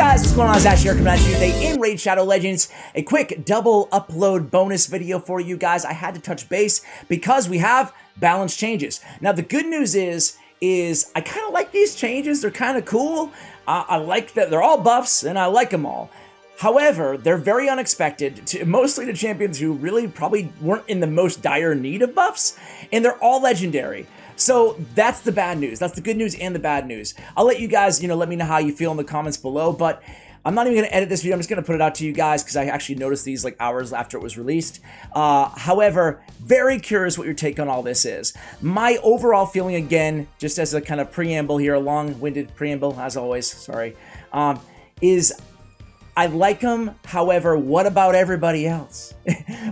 guys, what's going on? It's Ash here coming at you today in Raid Shadow Legends. A quick double upload bonus video for you guys. I had to touch base because we have balance changes. Now the good news is I kind of like these changes. They're kind of cool. I like that they're all buffs and I like them all. However, they're very unexpected, mostly to champions who really probably weren't in the most dire need of buffs, and they're all legendary. So that's the bad news. That's the good news and the bad news. I'll let you guys, let me know how you feel in the comments below, but I'm not even going to edit this video. I'm just going to put it out to you guys because I actually noticed these like hours after it was released. However, very curious what your take on all this is. My overall feeling, again, just as a kind of preamble here, a long-winded preamble, as always, sorry, is I like them. However, what about everybody else?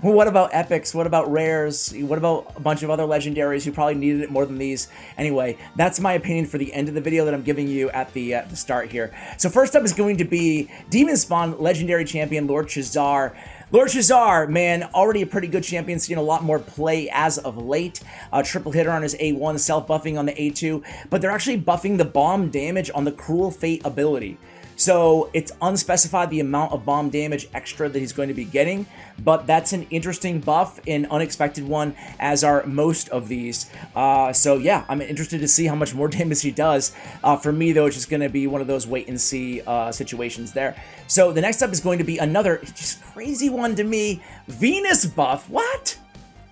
What about epics? What about rares? What about a bunch of other legendaries who probably needed it more than these? Anyway, that's my opinion for the end of the video that I'm giving you at the start here. So first up is going to be Demon Spawn legendary champion Lord Shazar. Lord Shazar, man, already a pretty good champion, seen a lot more play as of late. Triple hitter on his A1, self-buffing on the A2, but they're actually buffing the bomb damage on the Cruel Fate ability. So it's unspecified the amount of bomb damage extra that he's going to be getting, but that's an interesting buff, an unexpected one, as are most of these. So yeah, I'm interested to see how much more damage he does. For me though, it's just going to be one of those wait and see situations there. So the next up is going to be another just crazy one to me, Venus buff. What?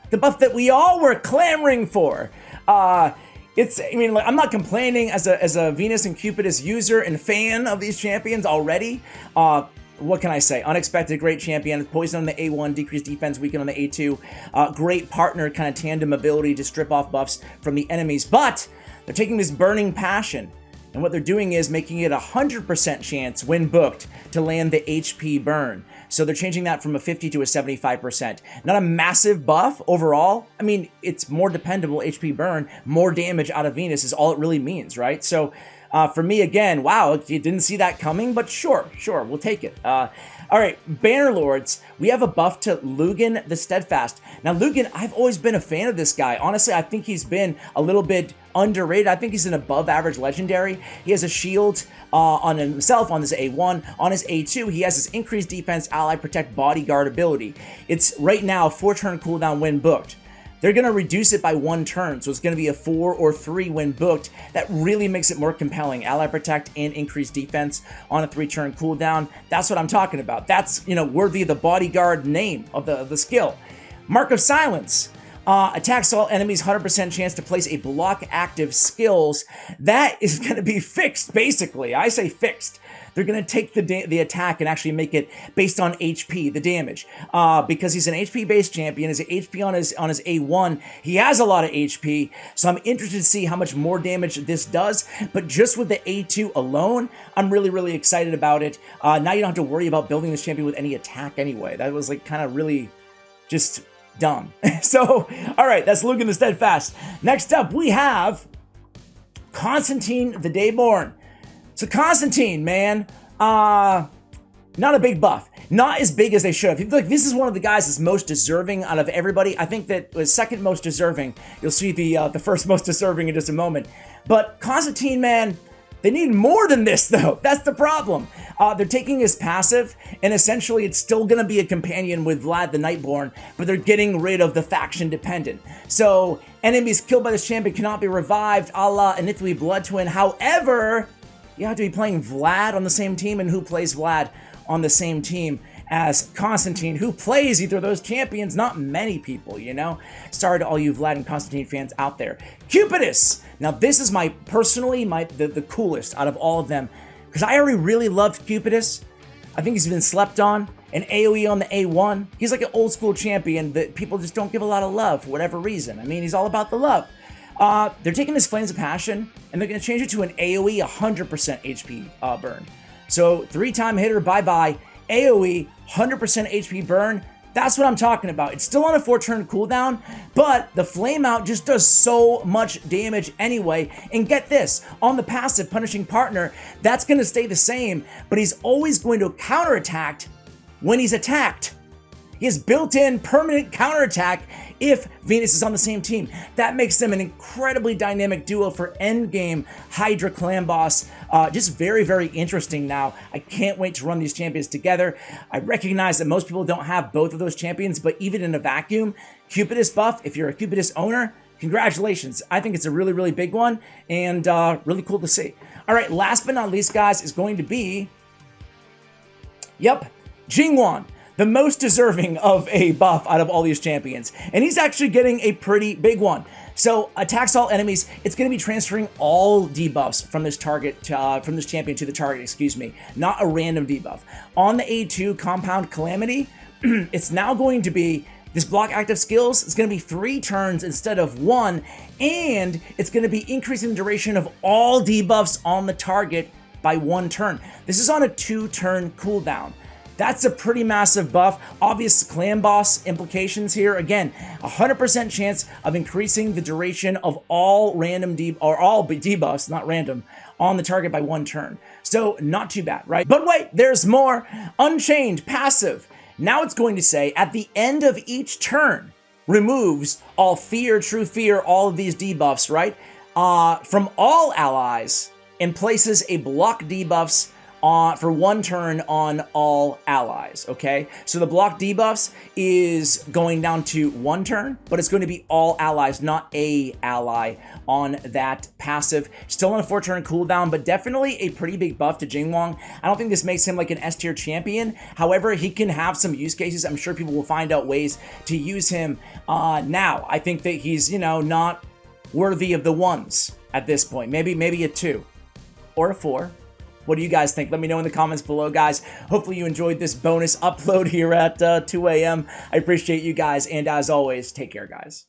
The buff that we all were clamoring for. I'm not complaining as a Venus and Cupidus user and fan of these champions already. What can I say? Unexpected, great champion. Poison on the A1, decreased defense, weaken on the A2. Great partner, kind of tandem ability to strip off buffs from the enemies. But they're taking this Burning Passion, and what they're doing is making it a 100% chance when booked to land the HP burn. So they're changing that from a 50 to a 75%. Not a massive buff overall. I mean, it's more dependable HP burn, more damage out of Venus is all it really means, right? So for me, again, wow, you didn't see that coming, but sure, we'll take it. All right, Banner Lords, we have a buff to Lugan the Steadfast. Now, Lugan, I've always been a fan of this guy. Honestly, I think he's been a little bit underrated. I think he's an above average legendary. He has a shield on himself on his A1. On his A2, he has his increased defense, ally protect, bodyguard ability. It's right now 4-turn cooldown when booked. They're going to reduce it by 1 turn, so it's going to be a 4 or 3 when booked. That really makes it more compelling. Ally protect and increased defense on a 3-turn cooldown. That's what I'm talking about. That's, worthy of the bodyguard name of the skill. Mark of Silence. Attacks all enemies, 100% chance to place a block active skills. That is going to be fixed, basically. I say fixed. They're going to take the attack and actually make it based on HP, the damage. Because he's an HP-based champion, his HP on his A1, he has a lot of HP, so I'm interested to see how much more damage this does. But just with the A2 alone, I'm really, really excited about it. Now you don't have to worry about building this champion with any attack anyway. That was like kind of really just dumb. So, all right, that's Lugan the Steadfast. Next up, we have Konstantin the Dayborn. So Konstantin, man, not a big buff. Not as big as they should have. Like, this is one of the guys that's most deserving out of everybody. I think that was second most deserving. You'll see the first most deserving in just a moment. But Konstantin, man, they need more than this, though. That's the problem. They're taking his passive, and essentially it's still going to be a companion with Vlad the Nightborn, but they're getting rid of the faction dependent. So, enemies killed by this champion cannot be revived, a la Anithwi Blood Twin. However, you have to be playing Vlad on the same team, and who plays Vlad on the same team as Konstantin, who plays either of those champions? Not many people, Sorry to all you Vlad and Konstantin fans out there. Cupidus! Now, this is personally the coolest out of all of them, because I already really loved Cupidus. I think he's been slept on. An AoE on the A1. He's like an old school champion that people just don't give a lot of love for whatever reason. I mean, he's all about the love. They're taking his Flames of Passion, and they're going to change it to an AoE 100% HP burn. So 3-time hitter, bye-bye. AoE, 100% HP burn. That's what I'm talking about. It's still on a 4-turn cooldown, but the Flame Out just does so much damage anyway. And get this, on the passive Punishing Partner, that's going to stay the same, but he's always going to counterattack when he's attacked. He has built-in permanent counterattack if Venus is on the same team. That makes them an incredibly dynamic duo for endgame Hydra clan boss. Just very, very interesting now. I can't wait to run these champions together. I recognize that most people don't have both of those champions, but even in a vacuum, Cupidus buff, if you're a Cupidus owner, congratulations. I think it's a really, really big one and really cool to see. All right, last but not least, guys, is going to be, Jingwon, the most deserving of a buff out of all these champions. And he's actually getting a pretty big one. So attacks all enemies, it's going to be transferring all debuffs from this target, from this champion to the target, excuse me, not a random debuff. On the A2 Compound Calamity, it's now going to be this block active skills. It's going to be 3 turns instead of 1, and it's going to be increasing the duration of all debuffs on the target by 1 turn. This is on a 2-turn cooldown. That's a pretty massive buff. Obvious clan boss implications here. Again, 100% chance of increasing the duration of all random all debuffs, not random, on the target by 1 turn. So not too bad, right? But wait, there's more. Unchained passive. Now it's going to say at the end of each turn, removes all fear, true fear, all of these debuffs, right? From all allies and places a block debuffs for 1 turn on all allies, okay? So the block debuffs is going down to 1 turn, but it's going to be all allies, not a ally on that passive. Still on a 4-turn cooldown, but definitely a pretty big buff to Jingwon. I don't think this makes him like an S-tier champion. However, he can have some use cases. I'm sure people will find out ways to use him now. I think that he's, you know, not worthy of the 1s at this point. Maybe a 2 or a 4. What do you guys think? Let me know in the comments below, guys. Hopefully you enjoyed this bonus upload here at 2 a.m. I appreciate you guys, and as always, take care, guys.